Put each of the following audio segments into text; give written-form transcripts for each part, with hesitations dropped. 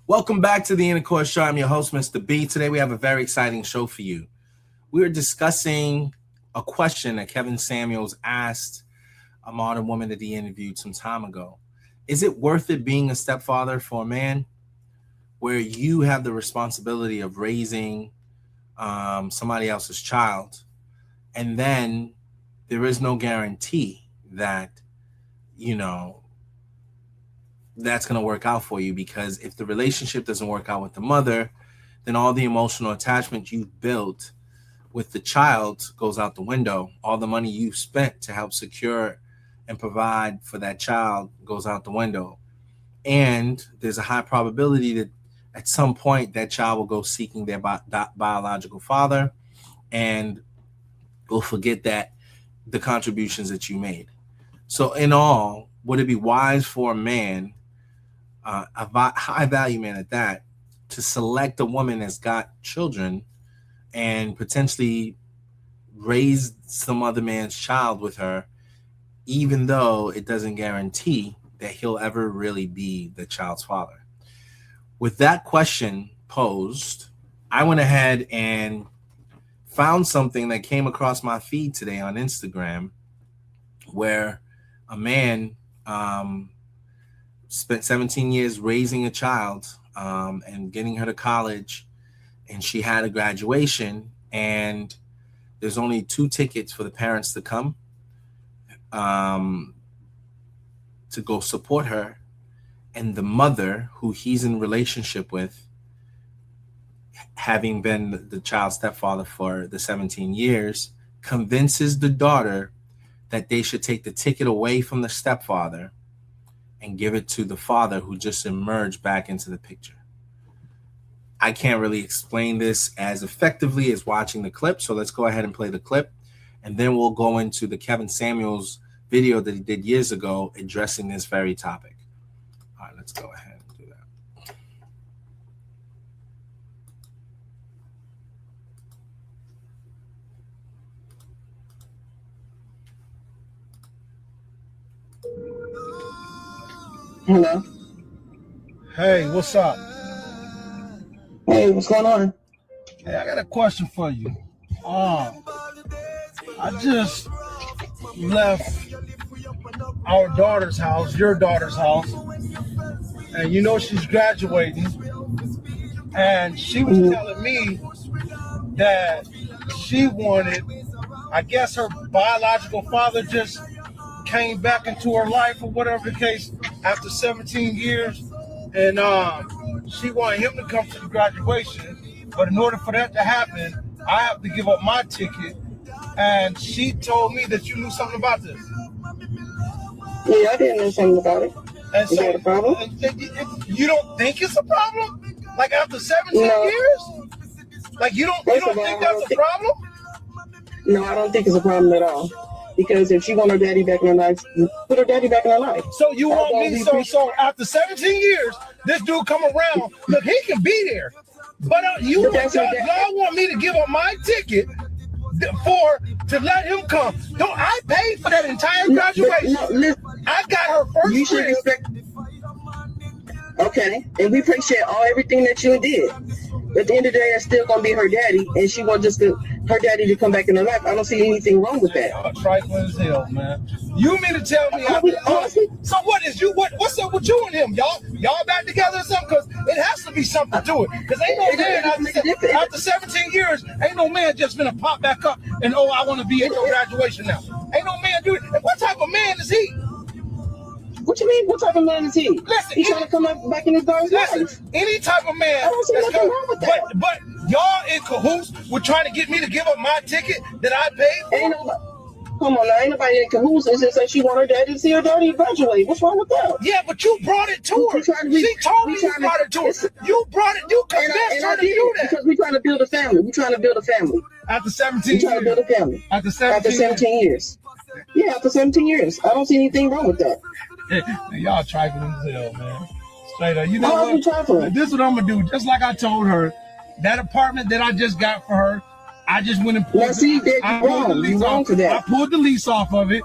Welcome back to the Intercourse Show. I'm your host, Mr. B. Today we have a very exciting show for you. We are discussing a question that Kevin Samuels asked a modern woman that he interviewed some time ago. Is it worth it being a stepfather for a man where you have the responsibility of raising somebody else's child, and then there is no guarantee that, that's going to work out for you, because if the relationship doesn't work out with the mother, then all the emotional attachment you've built with the child goes out the window. All the money you spent to help secure and provide for that child goes out the window. And there's a high probability that at some point that child will go seeking their biological father and will forget that the contributions that you made. So in all, would it be wise for a man, a high value man at that, to select a woman that's got children and potentially raise some other man's child with her, even though it doesn't guarantee that he'll ever really be the child's father? With that question posed, I went ahead and found something that came across my feed today on Instagram, where a man spent 17 years raising a child and getting her to college, and she had a graduation, and there's only 2 tickets for the parents to come to go support her. And the mother, who he's in relationship with, having been the child's stepfather for the 17 years, convinces the daughter that they should take the ticket away from the stepfather and give it to the father, who just emerged back into the picture. I can't really explain this as effectively as watching the clip, so let's go ahead and play the clip, and then we'll go into the Kevin Samuels video that he did years ago addressing this very topic. All right, let's go ahead and do that. Hello. Hey, what's up? Hey, what's going on? Hey, I got a question for you. I just left our daughter's house, your daughter's house, and you know she's graduating, and she was telling me that she wanted, I guess her biological father just came back into her life or whatever the case after 17 years, and she wanted him to come to the graduation, but in order for that to happen, I have to give up my ticket. And she told me that you knew something about this. Yeah, I didn't know something about it. And Is so, that a problem? you don't think it's a problem? Like after 17 No. years? Like you don't think that's a problem? No, I don't think it's a problem at all. Because if she want her daddy back in her life, put her daddy back in her life. So you want me, so after 17 years, this dude come around, look, he can be there. But y'all want me to give up my ticket to let him come. Don't I paid for that entire graduation? No, listen, I got her first you should crib. respect. Okay, and we appreciate everything that you did. At the end of the day, that's still gonna be her daddy, and she wants her daddy to come back in her life. I don't see anything wrong with that. Y'all trifling as hell, man. You mean to tell me? So what's up with you and him? Y'all back together or something? Because it has to be something to it. Because ain't no man after 17 years, ain't no man just gonna pop back up and I want to be at your graduation now. Ain't no man do it. And what type of man is he? What you mean? What type of man is he? Listen, he's trying to come back in his daughter's life. Any type of man. I don't see nothing wrong with that. But y'all in cahoots with trying to get me to give up my ticket that I paid for? Ain't nobody. Come on now, ain't nobody in cahoots. It's just that she want her daddy to see her daddy graduate. What's wrong with that? Yeah, but you brought it to her. She told me you brought it to her. You brought it. You convinced her to do that. Because we're trying to build a family. We're trying to build a family. After 17 years. We're trying to build a family. After 17 years. Yeah, after 17 years. I don't see anything wrong with that. Y'all trifling as hell, man. Straight up. You know How what? This is what I'm going to do. Just like I told her, that apartment that I just got for her, I just went and pulled I pulled the lease off of it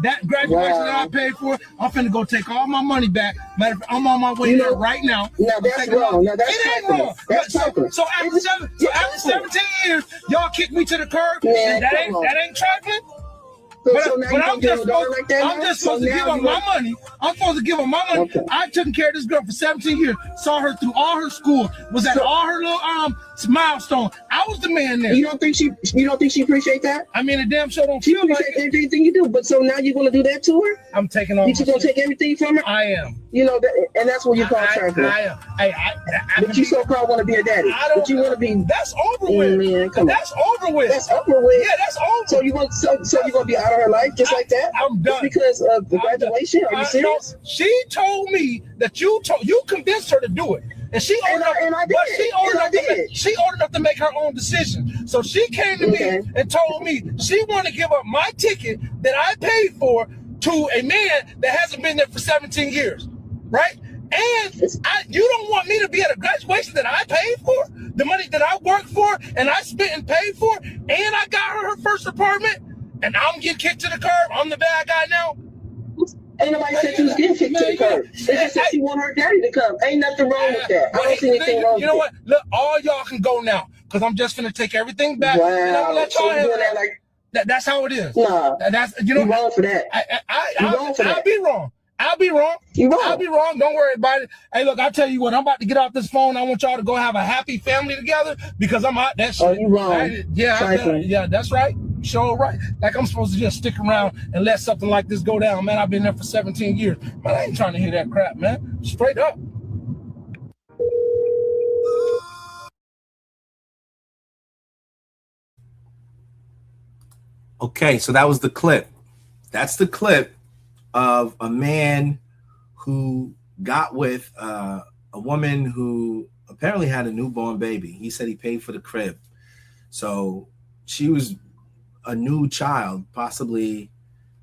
that graduation that I paid for, I'm finna go take all my money back. Matter of fact, I'm on my way there right now. Now that's wrong. Now that's it ain't wrong. That's so after 17 years, y'all kicked me to the curb. Man, that ain't trifling. So now I'm just supposed to give her my money. I'm supposed to give her my money. Okay. I took care of this girl for 17 years. Saw her through all her school. Was at all her little milestones. I was the man there. You don't think she appreciate that? I mean, the damn show don't She feel like appreciate it. everything you do. But so now you're gonna do that to her? I'm taking all. You just gonna take everything from her? I am. You know, and that's what you call trifling. I am. But you so-called want to be a daddy. But you want to be. That's over with. Man, come on. That's over with. That's over with. Yeah, that's over. So you want so you're gonna be out of her life just like that? I'm done. Just because of the graduation? Are you serious? No, she told me that you convinced her to do it. And she old enough to make her own decision. So she came to me and told me she wanted to give up my ticket that I paid for to a man that hasn't been there for 17 years, right? And you don't want me to be at a graduation that I paid for, the money that I worked for and I spent and paid for, and I got her first apartment, and I'm getting kicked to the curb. I'm the bad guy now. Ain't nobody said you was getting kicked to the curb. They just said she want her daddy to come. Ain't nothing wrong with that. I don't see anything wrong with it. You know what? Look, all y'all can go now because I'm just gonna take everything back. Wow. And I'm gonna let y'all So that like, that's how it is. Nah. That's you're wrong for that. I'll be wrong. I'll be wrong. I'll be wrong. Don't worry about it. Hey, look, I'll tell you what. I'm about to get off this phone. I want y'all to go have a happy family together because I'm out that shit. Oh, you wrong. Yeah, that's right. Sure right. Like I'm supposed to just stick around and let something like this go down, man. I've been there for 17 years. Man, I ain't trying to hear that crap, man. Straight up. Okay, so that was the clip. That's the clip of a man who got with a woman who apparently had a newborn baby. He said he paid for the crib. So she was a new child, possibly,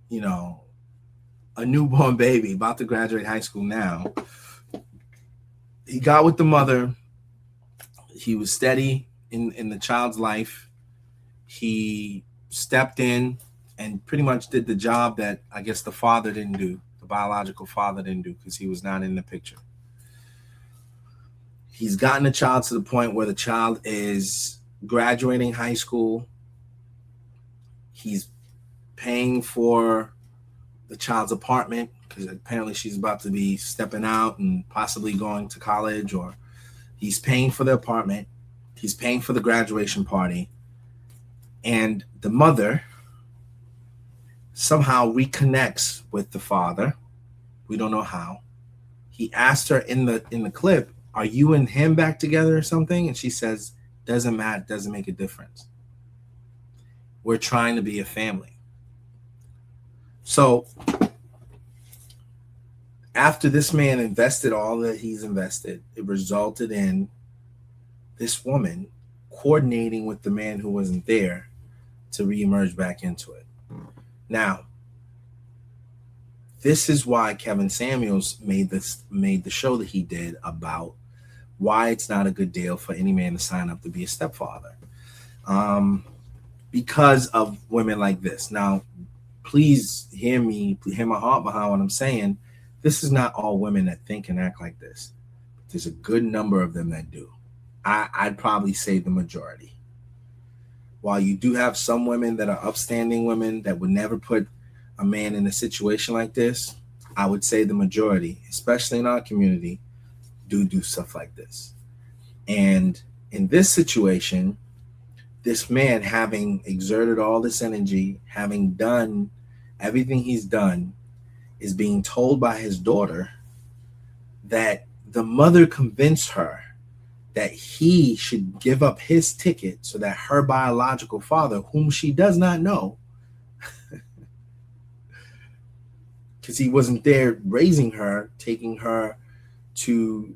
a newborn baby about to graduate high school now. He got with the mother. He was steady in the child's life. He stepped in and pretty much did the job that I guess the father didn't do, the biological father didn't do, because he was not in the picture. He's gotten the child to the point where the child is graduating high school. He's paying for the child's apartment because apparently she's about to be stepping out and possibly going to college, or he's paying for the apartment. He's paying for the graduation party. And the mother somehow reconnects with the father. We don't know how. He asked her in the clip, "Are you and him back together or something?" And she says, "Doesn't matter, doesn't make a difference. We're trying to be a family." So after this man invested all that he's invested, it resulted in this woman coordinating with the man who wasn't there to reemerge back into it. Now, this is why Kevin Samuels made the show that he did about why it's not a good deal for any man to sign up to be a stepfather, because of women like this. Now, please hear my heart behind what I'm saying. This is not all women that think and act like this. There's a good number of them that do. I'd probably say the majority. While you do have some women that are upstanding women that would never put a man in a situation like this, I would say the majority, especially in our community, do stuff like this. And in this situation, this man, having exerted all this energy, having done everything he's done, is being told by his daughter that the mother convinced her that he should give up his ticket so that her biological father, whom she does not know, because he wasn't there raising her, taking her to,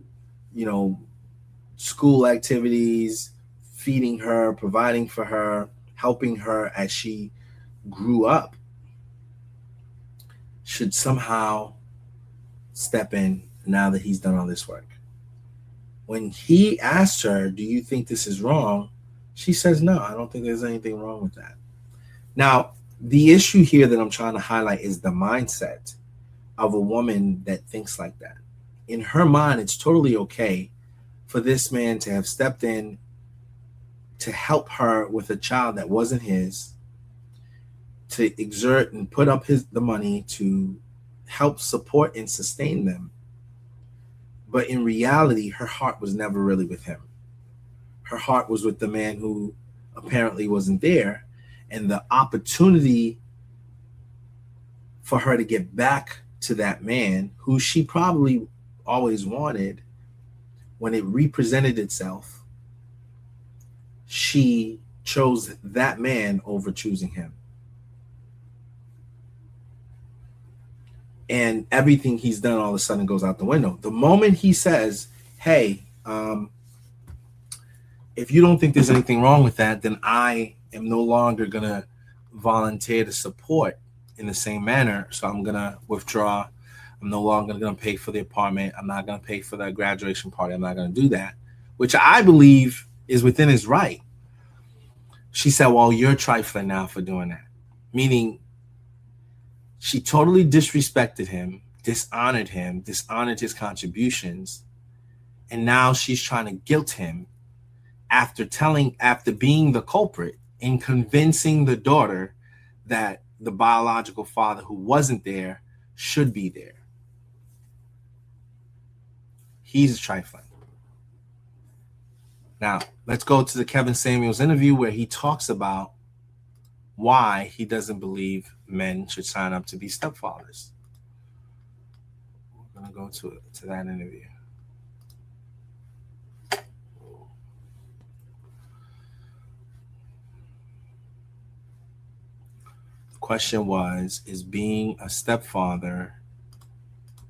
school activities, feeding her, providing for her, helping her as she grew up, should somehow step in now that he's done all this work. When he asked her, "Do you think this is wrong?" she says, "No, I don't think there's anything wrong with that." Now, The issue here that I'm trying to highlight is the mindset of a woman that thinks like that. In her mind, it's totally okay for this man to have stepped in to help her with a child that wasn't his, to exert and put up the money to help support and sustain them. But in reality, her heart was never really with him. Her heart was with the man who apparently wasn't there. And the opportunity for her to get back to that man who she probably always wanted, when it represented itself, she chose that man over choosing him. And everything he's done all of a sudden goes out the window. The moment he says, hey, if you don't think there's anything wrong with that, then I am no longer going to volunteer to support in the same manner. So I'm going to withdraw. I'm no longer going to pay for the apartment. I'm not going to pay for the graduation party. I'm not going to do that, which I believe is within his right. She said, well, you're trifling now for doing that. Meaning she totally disrespected him, dishonored his contributions. And now she's trying to guilt him after being the culprit in convincing the daughter that the biological father who wasn't there should be there. He's trifling. Now, let's go to the Kevin Samuels interview where he talks about why he doesn't believe men should sign up to be stepfathers. We're going to go to that interview. The question was, is being a stepfather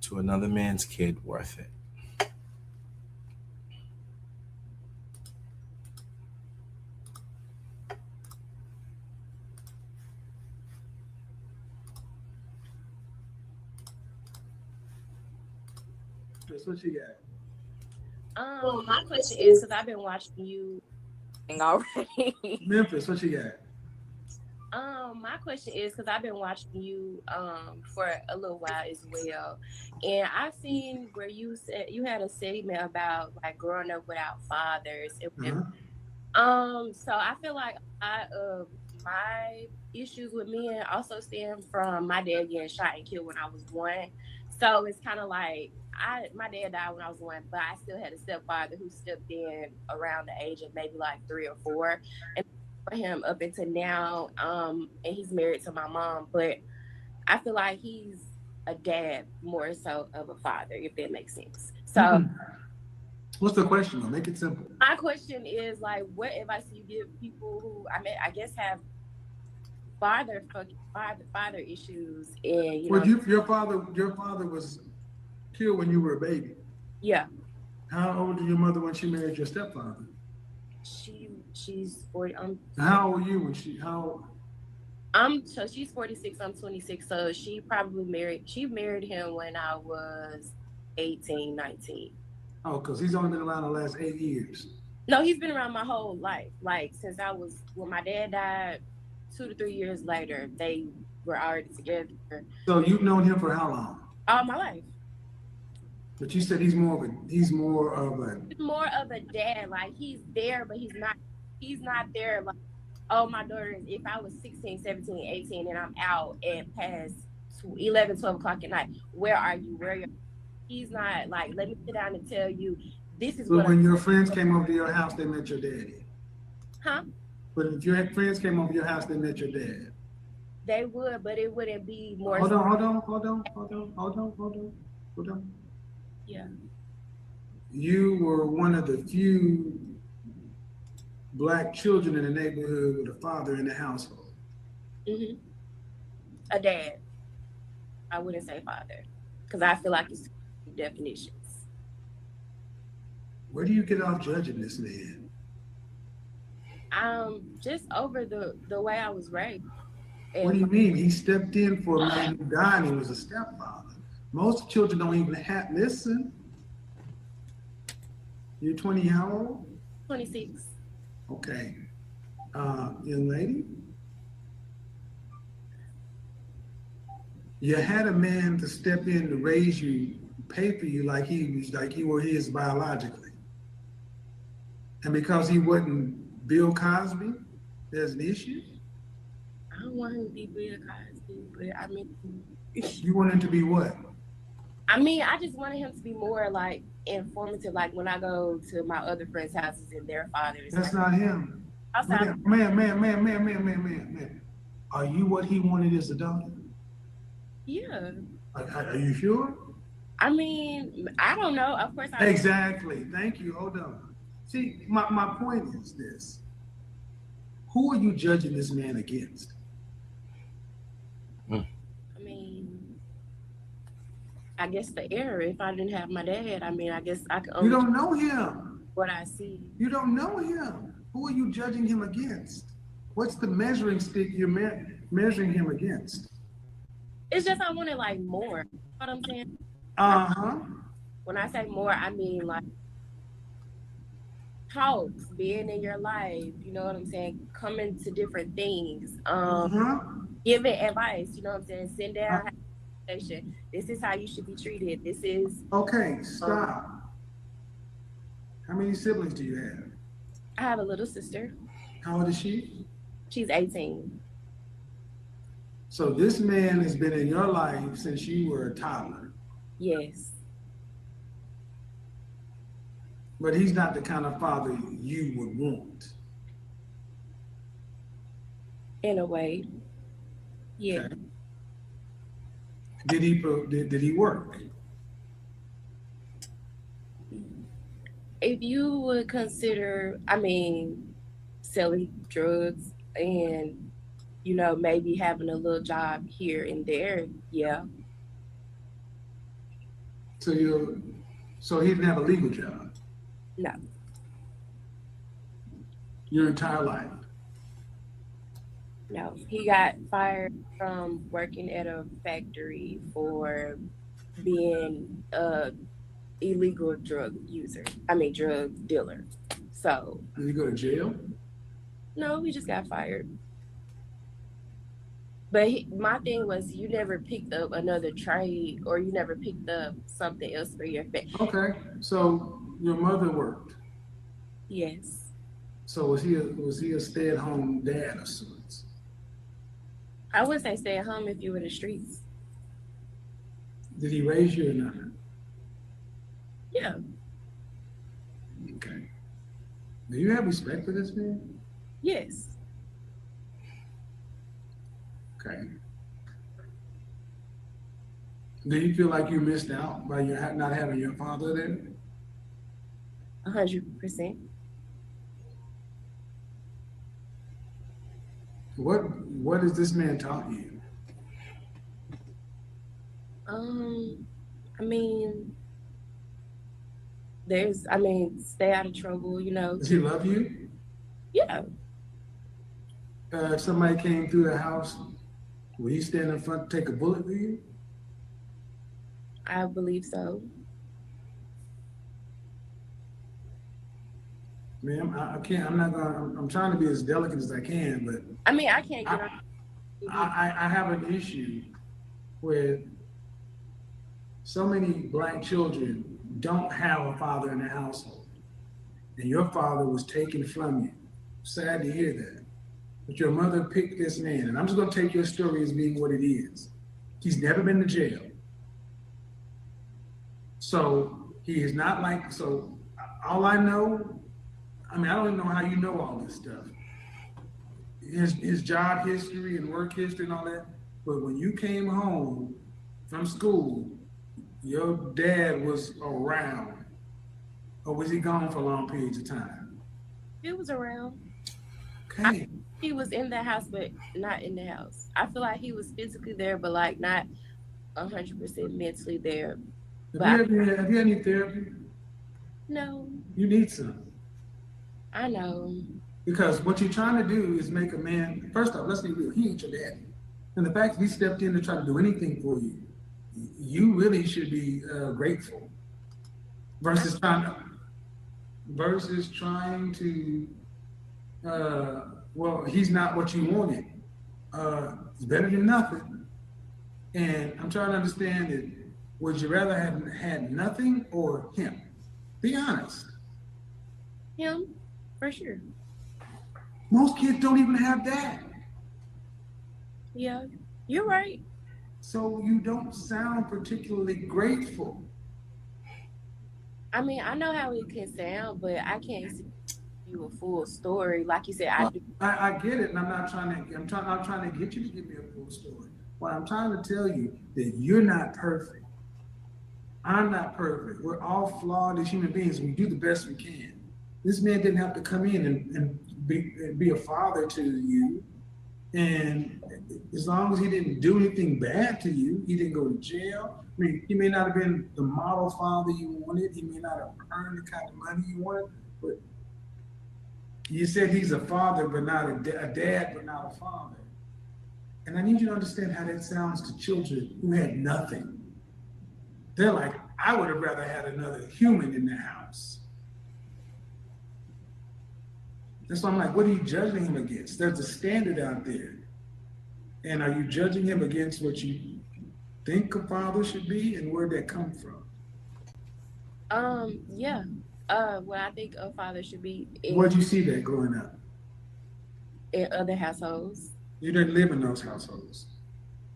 to another man's kid worth it? What you got? My question is, because I've been watching you already. Memphis, what you got? My question is, because I've been watching you for a little while as well, and I've seen where you said you had a segment about like growing up without fathers. So I feel like my issues with men also stem from my dad getting shot and killed when I was 1. So it's kind of like my dad died when I was 1, but I still had a stepfather who stepped in around the age of maybe like 3 or 4, and for him up until now. And he's married to my mom, but I feel like he's a dad more so of a father, if that makes sense. So, what's the question though? Make it simple. My question is like, what advice do you give people who I guess have father issues? And your father was killed when you were a baby. Yeah. How old was your mother when she married your stepfather? She's 40. How old were you when So she's 46. I'm 26. So she married him when I was 18, 19. Oh, because he's only been around the last 8 years. No, he's been around my whole life. Like since when my dad died, 2 to 3 years later, they were already together. So you've known him for how long? All my life. But you said he's more of a dad. Like he's there, but he's not there. Like, oh, my daughter, if I was 16, 17, 18 and I'm out at past 11, 12 o'clock at night, where are you? He's not like, let me sit down and tell you this is what. But when your friends came over to your house, they met your daddy. Huh? But if your friends came over to your house, they met your dad. They would, but it wouldn't be more. Hold on. Yeah. You were one of the few Black children in the neighborhood with a father in the household. Mm-hmm. A dad. I wouldn't say father, because I feel like it's definitions. Where do you get off judging this man? Just over the way I was raised. And what do you mean? He stepped in for a man who died and he was a stepfather. Most children don't even listen. You're 20, how old? 26. Okay. Young lady, You had a man to step in to raise you, pay for you like you were his biologically. And because he wasn't Bill Cosby, there's an issue. I don't want him to be Bill Cosby, but I mean, You want him to be what? I just wanted him to be more like informative. Like when I go to my other friends' houses and their fathers. That's like, not him. outside, Man. Are you what he wanted as a daughter? yeah. Are you sure? I mean, I don't know. Of course, I Exactly. Thank you. Hold on. See, my point is this. Who are you judging this man against? I mean, I guess the error. If I didn't have my dad, I guess I could You only don't know him. what I see. You don't know him. Who are you judging him against? What's the measuring stick you're measuring him against? It's just I wanted like more. You know what I'm saying? Uh-huh. When I say more, I mean like talks, being in your life. You know what I'm saying? Coming to different things. Uh-huh. Giving advice. You know what I'm saying? Sit down, have a conversation. This is how you should be treated. This is. Okay, stop. How many siblings do you have? I have a little sister. How old is she? She's 18. So this man has been in your life since you were a toddler, Yes. but he's not the kind of father you would want. In a way. Yeah. Okay. Did he work? If you would consider, selling drugs and, maybe having a little job here and there, yeah. So he didn't have a legal job No. your entire life. No. He got fired from working at a factory for being a illegal drug drug dealer. So Did he go to jail? no, he just got fired. But my thing was, you never picked up another trade, or you never picked up something else for your family. Okay, so your mother worked. Yes, So was he a stay-at-home dad of sorts? I would say stay at home if you were in the streets. Did he raise you or not? Yeah, Okay. Do you have respect for this man? yes, Okay. Do you feel like you missed out by not having your father there? 100%. What has this man taught you? Stay out of trouble. Does he love you? Yeah, If somebody came through the house, will he stand in front, take a bullet for you? I believe so. Ma'am, I can't. I'm trying to be as delicate as I can, but I can't get on. I have an issue with so many black children don't have a father in the household, and your father was taken from you. Sad to hear that, but your mother picked this man, and I'm just going to take your story as being what it is. He's never been to jail, so he is not like. So all I know, I don't even know how you know all this stuff. His job history and work history and all that. But when you came home from school, your dad was around, or was he gone for long periods of time? He was around. Okay. He was in the house, but not in the house. I feel like he was physically there, but like not 100% mentally there. Have you had any therapy? No, You need some. I know. Because what you're trying to do is make a man, first off, let's be real, he ain't your daddy. And the fact that he stepped in to try to do anything for you, you really should be grateful versus trying to, well, he's not what you wanted. It's better than nothing. And I'm trying to understand it. Would you rather have had nothing or him? Be honest. Him, for sure. Most kids don't even have that. Yeah, you're right. So you don't sound particularly grateful. I mean, I know how it can sound, but I can't see you a full story. Like you said, I do. I get it, and I'm not trying to. I'm trying to get you to give me a full story. What I'm trying to tell you that you're not perfect. I'm not perfect. We're all flawed as human beings. We do the best we can. This man didn't have to come in and be a father to you. And as long as he didn't do anything bad to you, he didn't go to jail. I mean, he may not have been the model father you wanted. He may not have earned the kind of money you wanted. But you said he's a father, but not a dad, but not a father. And I need you to understand how that sounds to children who had nothing. They're like, I would have rather had another human in the house. That's why I'm like, what are you judging him against? There's a standard out there. And are you judging him against what you think a father should be, and where'd that come from? Yeah. What I think a father should be Where'd you see that growing up? in other households. You didn't live in those households.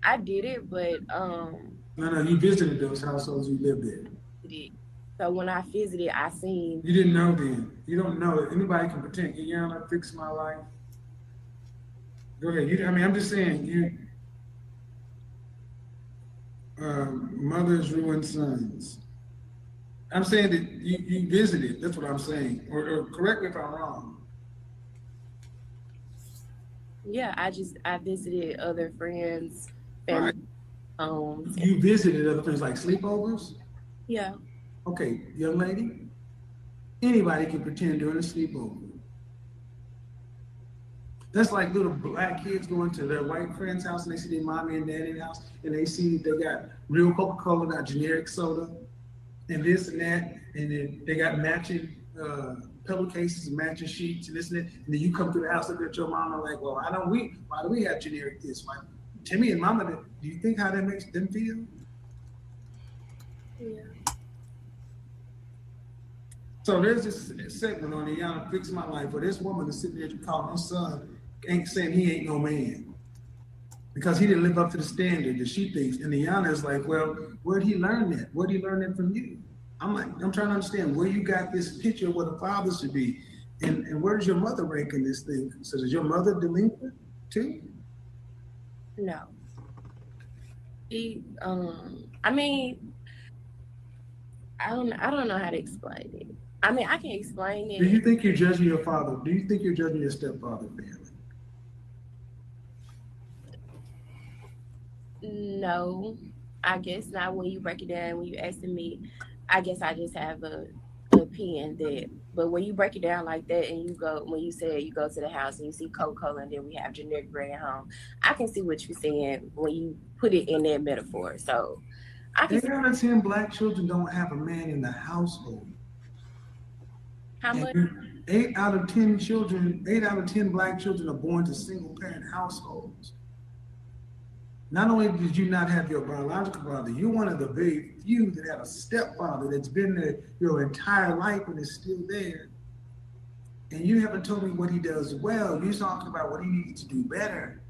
I did it, but No, you visited those households, you lived there. so when I visited, I seen. You didn't know then. You don't know it. Anybody can pretend. Yana fix my life. Go ahead. I'm just saying, mothers ruin sons. I'm saying that you visited. That's what I'm saying. Or correct me if I'm wrong. Yeah, I visited other friends, family homes. You visited other friends, like sleepovers? Yeah. Okay, young lady, anybody can pretend during a sleepover. That's like little black kids going to their white friend's house and they see their mommy and daddy's house and they see they got real Coca-Cola, not generic soda, and this and that, and then they got matching pillowcases and matching sheets and this and that, and then you come to the house, look at your mom and like, well, why do we have generic this? Why? Timmy and Mama, do you think how that makes them feel? Yeah. So there's this segment on the Yana Fix My Life where this woman is sitting there calling her son, ain't saying he ain't no man because he didn't live up to the standard that she thinks. And the Yana is like, well, where'd he learn that? Where'd he learn that from you? I'm trying to understand where you got this picture of what a father should be, and where does your mother rank in this thing? So is your mother delinquent too? No. I mean, I don't know how to explain it. I mean, I can explain it. Do you think you're judging your father? Do you think you're judging your stepfather family? No, I guess not. When you break it down, when you asking me, I guess I just have an opinion that. But when you break it down like that, and when you say you go to the house and you see Coca-Cola, and then we have generic bread at home, I can see what you're saying when you put it in that metaphor. So, 8 out of 10 black children don't have a man in the household. How much? 8 out of 10 children, 8 out of 10 black children are born to single parent households. Not only did you not have your biological father, you're one of the very few that have a stepfather that's been there your entire life and is still there. And you haven't told me what he does well. You're talking about what he needs to do better.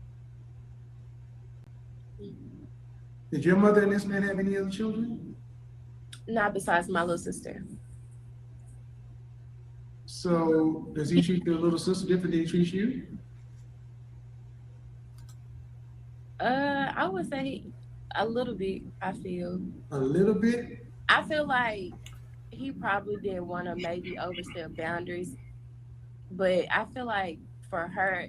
Did your mother and this man have any other children? Not besides my little sister. So does he treat your little sister different than he treats you? I would say a little bit, I feel. A little bit? I feel like he probably didn't want to maybe overstep boundaries. But I feel like for her,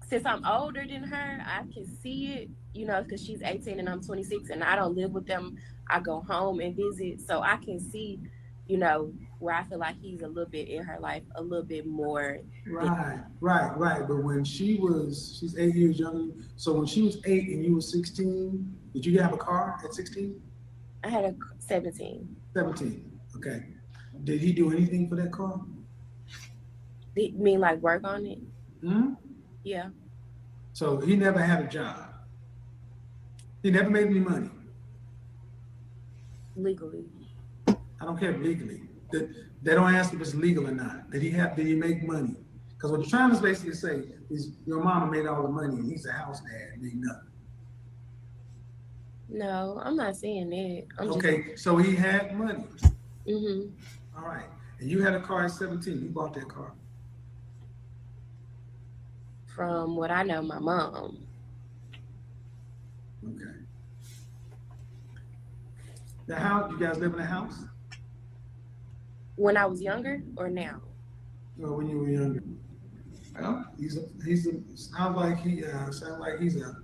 since I'm older than her, I can see it, because she's 18 and I'm 26 and I don't live with them. I go home and visit. So I can see, where I feel like he's a little bit in her life, a little bit more. Right. But when she's 8 years younger, so when she was 8 and you were 16, did you have a car at 16? I had a 17. 17, okay. Did he do anything for that car? You mean like work on it? Hmm? Yeah. So he never had a job? He never made any money. legally. I don't care legally. They don't ask if it's legal or not. Did he make money? Because what you're trying to basically say is your mama made all the money and he's a house dad and made nothing. No, I'm not saying that. I'm Okay, so he had money. Mm-hmm. All right. And you had a car at 17. You bought that car. From what I know, my mom. Okay. The house, you guys live in a house? When I was younger or now? Or when you were younger? Well, sounds like he's a,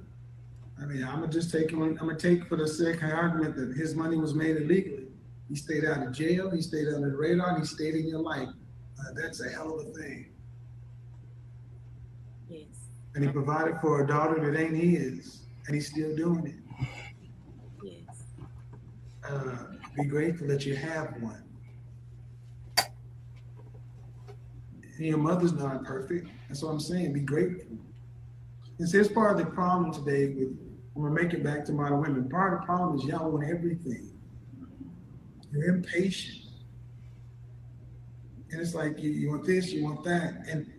I mean, I'm gonna take for the sake of argument that his money was made illegally. He stayed out of jail, he stayed under the radar, and he stayed in your life. That's a hell of a thing. Yes. And he provided for a daughter that ain't his, and he's still doing it. Yes. Be grateful that you have one. And your mother's not perfect. That's what I'm saying. Be grateful. And see, it's part of the problem today with, I'm gonna make it back to modern women. Part of the problem is y'all want everything. You're impatient. And it's like you want this, you want that. And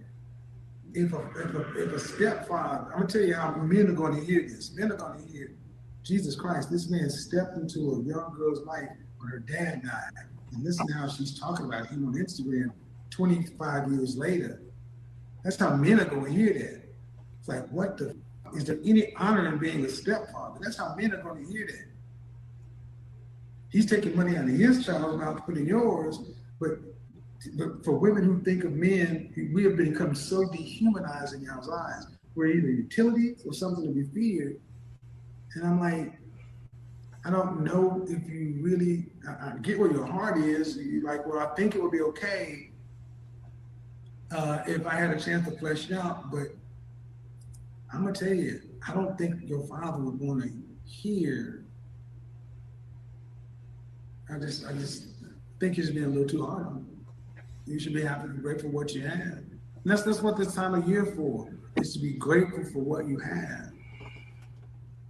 if a stepfather, I'm gonna tell you how men are gonna hear this. Men are gonna hear, Jesus Christ, this man stepped into a young girl's life when her dad died. And listen to how she's talking about him on Instagram 25 years later. That's how men are gonna hear that. It's like, what the, is there any honor in being a stepfather? That's how men are gonna hear that. He's taking money out of his child's mouth to put in yours, but for women who think of men, we have become so dehumanized in y'all's eyes. We're either utilities or something to be feared. And I'm like, I don't know if you really, I get where your heart is. You're like, well, I think it would be okay if I had a chance to flesh it out, but I'm gonna tell you, I don't think your father would want to hear. I just think you're just being a little too hard on him. You should be happy and grateful for what you have. And that's what this time of year for, is to be grateful for what you have.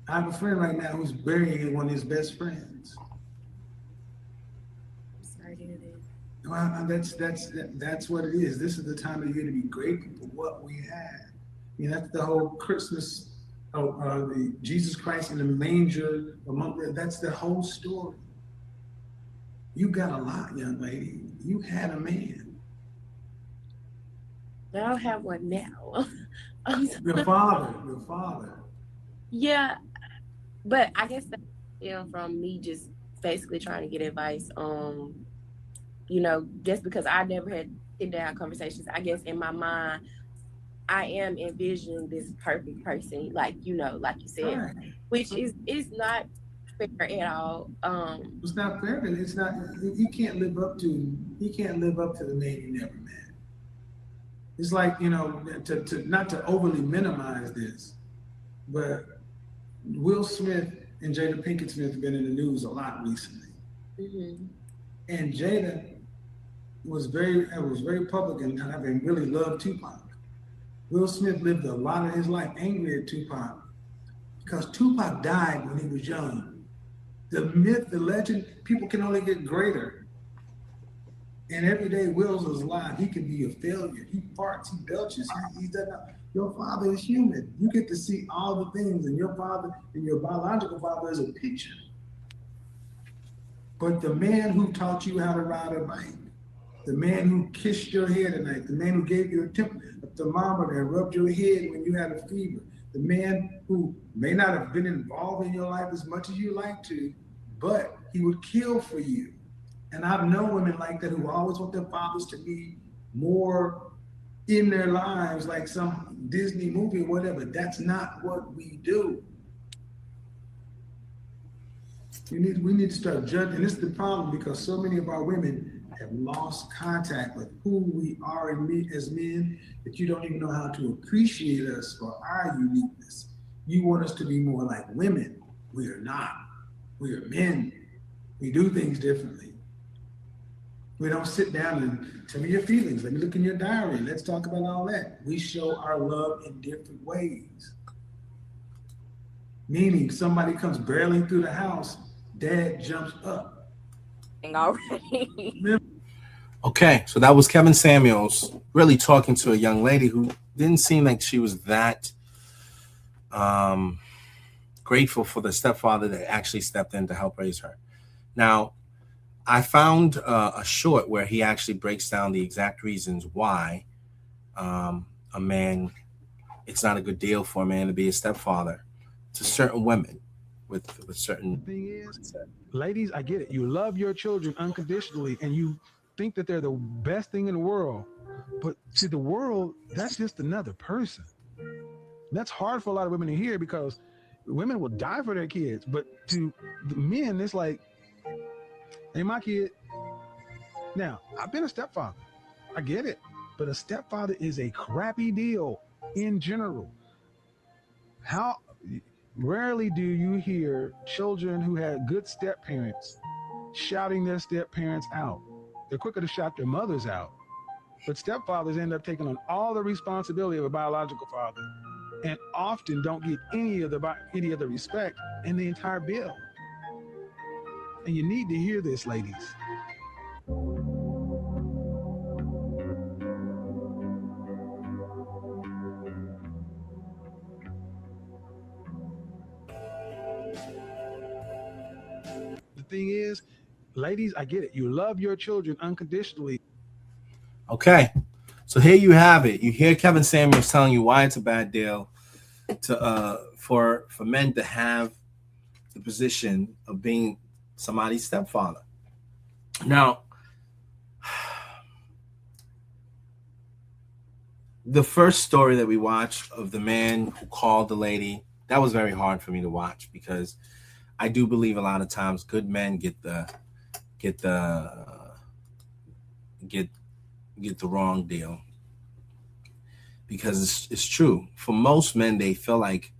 I have a friend right now who's burying one of his best friends. Sorry to hear that. Well, that's what it is. This is the time of year to be grateful for what we have. I mean, that's the whole Christmas, the Jesus Christ in the manger. That's the whole story. You got a lot, young lady. You had a man. I don't have one now. Your father. Yeah, but I guess that's from me just basically trying to get advice on, just because I never had sit down conversations. I guess in my mind, I am envisioning this perfect person, like you said, Right. which is not fair at all. It's not fair. It's not. He can't live up to the man you never met. It's like, to not to overly minimize this, but Will Smith and Jada Pinkett Smith have been in the news a lot recently. Mm-hmm. And Jada was very public in having really loved Tupac. Will Smith lived a lot of his life angry at Tupac because Tupac died when he was young. The myth, the legend, people can only get greater. And every day Will's alive, he can be a failure. He farts, he belches, he doesn't know. Your father is human. You get to see all the things, and your father and your biological father is a picture. But the man who taught you how to ride a bike, the man who kissed your head at night, the man who gave you a thermometer and rubbed your head when you had a fever, the man who may not have been involved in your life as much as you like to, but he would kill for you. And I've known women like that who always want their fathers to be more in their lives, like some Disney movie or whatever. That's not what we do. We need to start judging. And this is the problem, because so many of our women have lost contact with who we are as men, that you don't even know how to appreciate us for our uniqueness. You want us to be more like women. We are not. We are men. We do things differently. We don't sit down and tell me your feelings. Let me look in your diary. Let's talk about all that. We show our love in different ways. Meaning somebody comes barreling through the house, dad jumps up. Already. Okay, so that was Kevin Samuels really talking to a young lady who didn't seem like she was that grateful for the stepfather that actually stepped in to help raise her. Now, I found a short where he actually breaks down the exact reasons why a man, it's not a good deal for a man to be a stepfather to certain women with certain. The thing is, ladies, I get it. You love your children unconditionally and you think that they're the best thing in the world. But see, the world, that's just another person. That's hard for a lot of women to hear because women will die for their kids. But to the men, it's like, hey, my kid. Now, I've been a stepfather. I get it. But a stepfather is a crappy deal in general. How rarely do you hear children who had good step parents shouting their step parents out? They're quicker to shout their mothers out. But stepfathers end up taking on all the responsibility of a biological father and often don't get any of the respect in the entire bill. And you need to hear this, ladies. The thing is, ladies, I get it. You love your children unconditionally. Okay, so here you have it. You hear Kevin Samuels telling you why it's a bad deal to for men to have the position of being somebody's stepfather. Now, the first story that we watched of the man who called the lady, that was very hard for me to watch because I do believe a lot of times good men get the wrong deal, because it's true. For most men, they feel like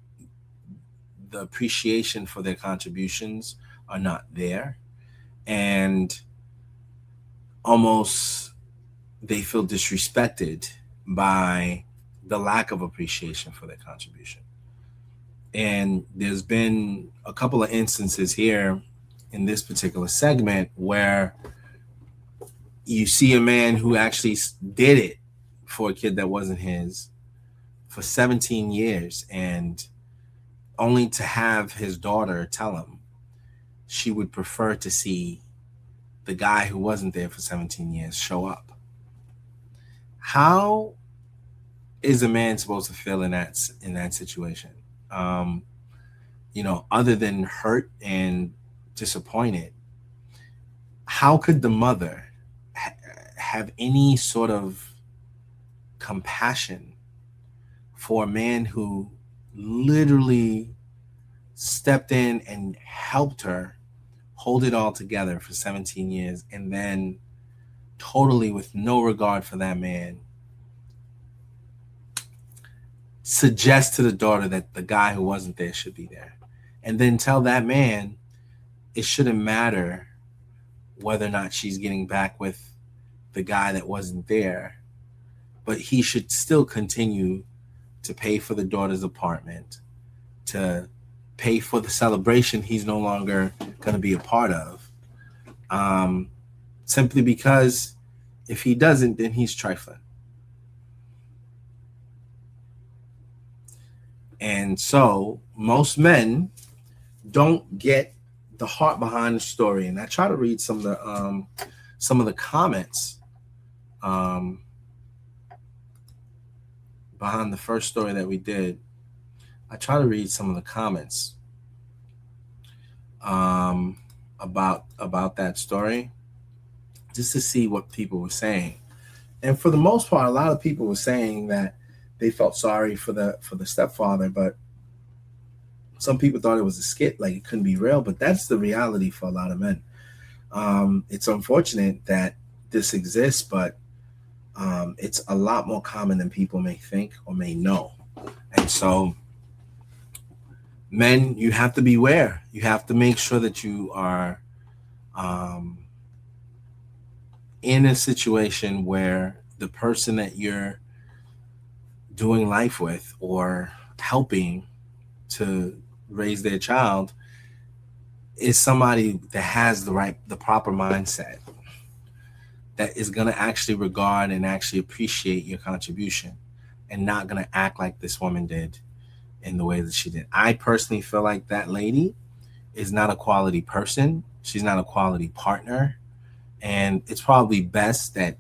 the appreciation for their contributions are not there, and almost they feel disrespected by the lack of appreciation for their contribution. And there's been a couple of instances here in this particular segment where you see a man who actually did it for a kid that wasn't his for 17 years, and only to have his daughter tell him she would prefer to see the guy who wasn't there for 17 years show up. How is a man supposed to feel in that situation? Other than hurt and disappointed, how could the mother have any sort of compassion for a man who literally stepped in and helped her hold it all together for 17 years, and then totally with no regard for that man suggest to the daughter that the guy who wasn't there should be there, and then tell that man it shouldn't matter whether or not she's getting back with the guy that wasn't there, but he should still continue to pay for the daughter's apartment, to pay for the celebration he's no longer going to be a part of, simply because if he doesn't, then he's trifling. And so most men don't get the heart behind the story. And I try to read some of the comments behind the first story that we did. I try to read some of the comments about that story, just to see what people were saying. And for the most part, a lot of people were saying that they felt sorry for the stepfather, but some people thought it was a skit, like it couldn't be real. But that's the reality for a lot of men. It's unfortunate that this exists, but it's a lot more common than people may think or may know. And so, men, you have to beware. You have to make sure that you are in a situation where the person that you're doing life with or helping to raise their child is somebody that has the proper mindset, that is going to actually regard and actually appreciate your contribution, and not going to act like this woman did in the way that she did. I personally feel like that lady is not a quality person. She's not a quality partner. And it's probably best that,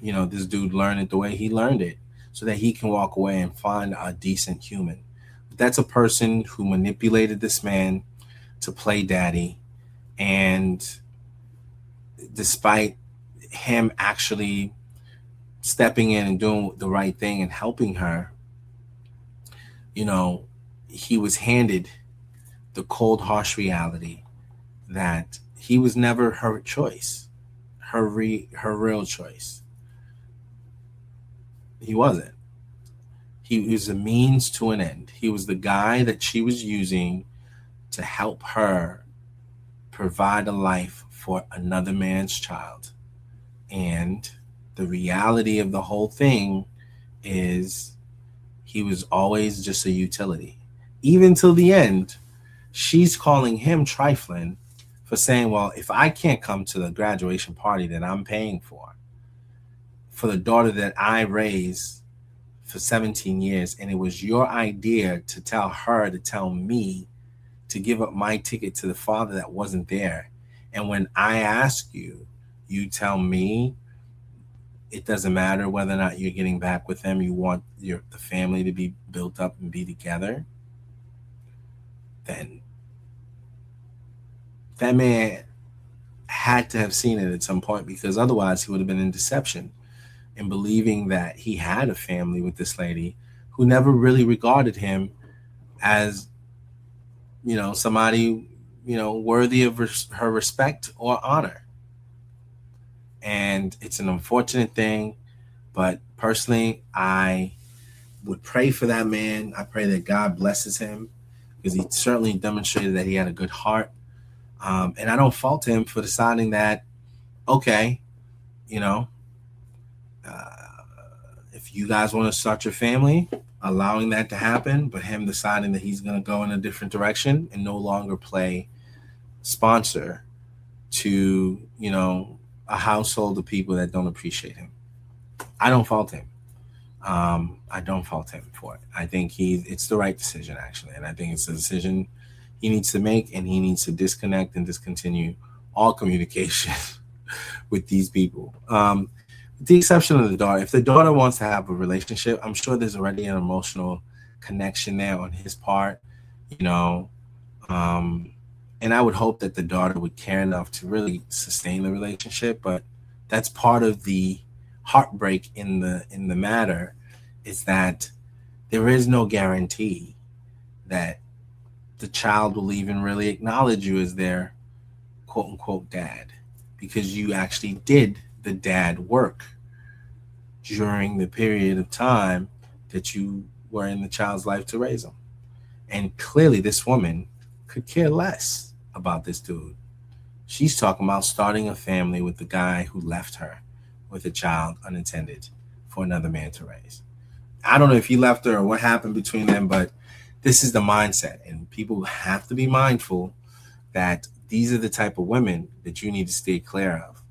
this dude learn it the way he learned it, so that he can walk away and find a decent human. But that's a person who manipulated this man to play daddy. And despite him actually stepping in and doing the right thing and helping her, he was handed the cold, harsh reality that he was never her choice, her real choice. He wasn't. He was a means to an end. He was the guy that she was using to help her provide a life for another man's child. And the reality of the whole thing is he was always just a utility. Even till the end, she's calling him trifling for saying, well, if I can't come to the graduation party that I'm paying for the daughter that I raised for 17 years, and it was your idea to tell her to tell me to give up my ticket to the father that wasn't there. And when I ask you, you tell me it doesn't matter whether or not you're getting back with them. You want the family to be built up and be together. Then that man had to have seen it at some point, because otherwise he would have been in deception and believing that he had a family with this lady who never really regarded him as, somebody, worthy of her respect or honor. And it's an unfortunate thing, but personally, I would pray for that man. I pray that God blesses him, because he certainly demonstrated that he had a good heart. And I don't fault him for deciding that, okay, if you guys want to start your family, allowing that to happen, but him deciding that he's going to go in a different direction and no longer play sponsor to, a household of people that don't appreciate him. I don't fault him. I don't fault him for it. I think it's the right decision, actually. And I think it's a decision he needs to make, and he needs to disconnect and discontinue all communication with these people. With the exception of the daughter. If the daughter wants to have a relationship, I'm sure there's already an emotional connection there on his part, and I would hope that the daughter would care enough to really sustain the relationship. But that's part of the heartbreak in the matter, is that there is no guarantee that the child will even really acknowledge you as their quote unquote dad, because you actually did the dad work during the period of time that you were in the child's life to raise them. And clearly this woman could care less about this dude. She's talking about starting a family with the guy who left her with a child unattended for another man to raise. I don't know if he left her or what happened between them, but this is the mindset. And people have to be mindful that these are the type of women that you need to stay clear of,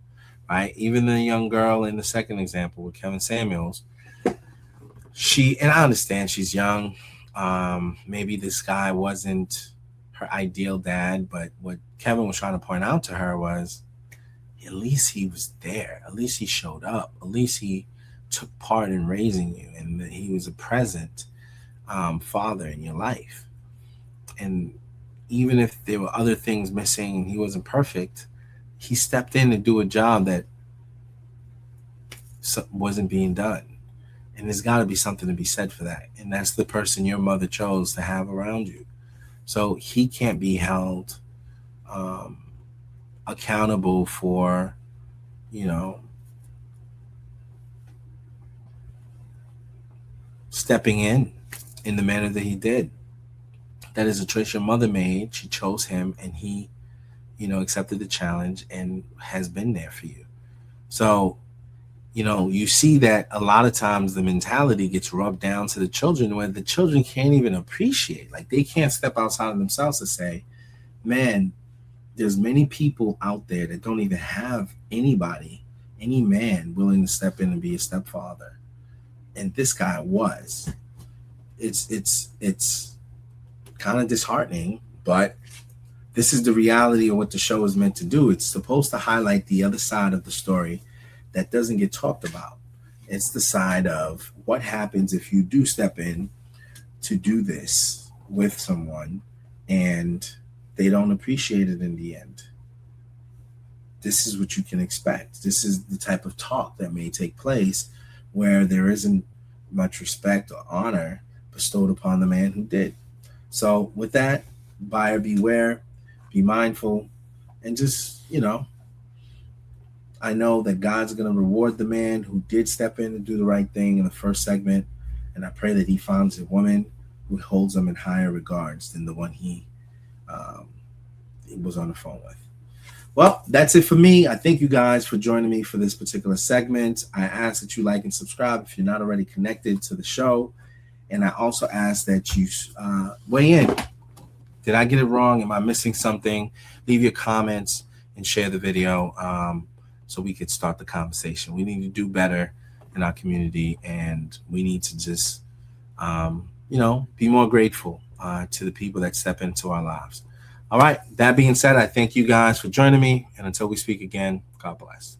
right? Even the young girl in the second example with Kevin Samuels, and I understand she's young. Maybe this guy wasn't her ideal dad, but what Kevin was trying to point out to her was, at least he was there. At least he showed up. At least he took part in raising you, and that he was a present father in your life. And even if there were other things missing and he wasn't perfect, he stepped in to do a job that wasn't being done. And there's got to be something to be said for that. And that's the person your mother chose to have around you. So he can't be held accountable for, stepping in the manner that he did. That is a choice your mother made. She chose him, and he, accepted the challenge and has been there for you. So you see that a lot of times the mentality gets rubbed down to the children where the children can't even appreciate. Like they can't step outside of themselves to say, man, there's many people out there that don't even have anybody, any man willing to step in and be a stepfather. And this guy was. It's kind of disheartening, but this is the reality of what the show is meant to do. It's supposed to highlight the other side of the story that doesn't get talked about. It's the side of what happens if you do step in to do this with someone and they don't appreciate it in the end. This is what you can expect. This is the type of talk that may take place where there isn't much respect or honor bestowed upon the man who did. So with that, buyer beware, be mindful, and just, I know that God's going to reward the man who did step in and do the right thing in the first segment. And I pray that he finds a woman who holds him in higher regards than the one he was on the phone with. Well, that's it for me. I thank you guys for joining me for this particular segment. I ask that you like and subscribe if you're not already connected to the show. And I also ask that you weigh in. Did I get it wrong? Am I missing something? Leave your comments and share the video so we could start the conversation. We need to do better in our community, and we need to just, be more grateful to the people that step into our lives. All right. That being said, I thank you guys for joining me. And until we speak again, God bless.